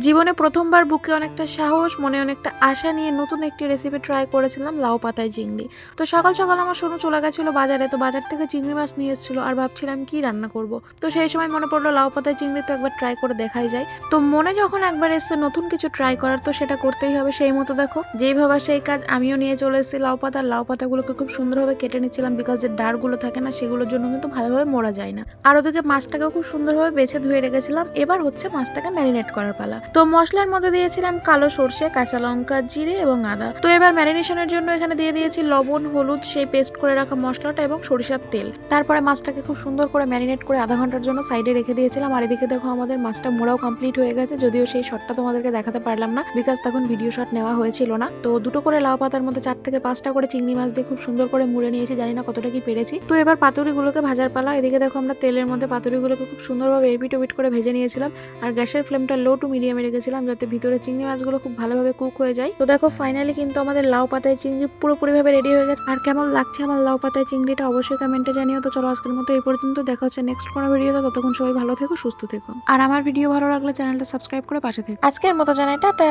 জীবনে প্রথমবার বুকে অনেকটা সাহস, মনে অনেকটা আশা নিয়ে নতুন একটি রেসিপি ট্রাই করেছিলাম, লাউ পাতায় চিংড়ি। তো সকাল সকাল আমার সোনু চলে গেছিল বাজারে, তো বাজার থেকে চিংড়ি মাছ নিয়ে এসেছিল আর ভাবছিলাম কি রান্না করব। তো সেই সময় মনে পড়লো লাউ পাতায় চিংড়ি তো একবার ট্রাই করে দেখাই যায়। তো মনে যখন একবার এসছে নতুন কিছু ট্রাই করার, তো সেটা করতেই হবে। সেই মতো দেখো যেই ভাবা সেই কাজ, আমিও নিয়ে চলে এসেছি লাউ পাতাগুলোকে খুব সুন্দরভাবে কেটে নিচ্ছিলাম, বিকজ যে ডাড়গুলো থাকে না সেগুলোর জন্য কিন্তু ভালোভাবে মোড়া যায় না। আর ওদিকে মাছটাকেও খুব সুন্দরভাবে বেছে ধুয়ে রেখেছিলাম। এবার হচ্ছে মাছটাকে ম্যারিনেট করার পালা। তো মশলার মধ্যে দিয়েছিলাম কালো সর্ষে, কাঁচা লঙ্কা, জিরে এবং আদা। তো এবার ম্যারিনেশনের জন্য এখানে দিয়ে দিয়েছি লবণ, হলুদ, সেই পেস্ট করে রাখা মশলাটা এবং সরিষার তেল। তারপরে মাছটাকে খুব সুন্দর করে ম্যারিনেট করে আধা ঘন্টার জন্য সাইডে রেখে দিয়েছিলাম। আর এদিকে দেখো আমাদের মাছটা মোড়াও কমপ্লিট হয়ে গেছে, যদিও সেই শটটা তোমাদেরকে দেখাতে পারলাম না, বিকজ তখন ভিডিও শট নেওয়া হয়েছিল না। তো দুটো করে লাউ পাতার মধ্যে 4 থেকে 5টা করে চিংড়ি মাছ দিয়ে খুব সুন্দর করে মুড়ে নিয়েছি, জানি না কতটা কি পেরেছি। তো এবার পাতুরিগুলোকে ভাজার পালা। এদিকে দেখো আমরা তেলের মধ্যে পাতুরিগুলোকে খুব সুন্দরভাবে এপিট ওপিট করে ভেজে নিয়েছিলাম। আর গ্যাসের ফ্লেমটা লো টু মিডিয়ামে রেখেছিলাম, যাতে ভিতরে চিংড়ি মাছগুলো খুব ভালোভাবে কুক হয়ে যায়। তো দেখো ফাইনালি কিন্তু আমাদের লাউ পাতায় চিংড়ি পুরোপুরিভাবে রেডি হয়ে গেছে। আর কেমন লাগছে আমার লাউ পাতায় চিংড়িটা অবশ্যই কমেন্টে জানিও। তো চলো আজকের মতো এই পর্যন্ত, দেখা হচ্ছে নেক্সট কোনো ভিডিওতে। ততক্ষণ সবাই ভালো থেকো, সুস্থ থেকো। আর আমার ভিডিও ভালো লাগলে চ্যানেলটা সাবস্ক্রাইব করে পাশে থেকো। আজকের মতো জানাই টাটা।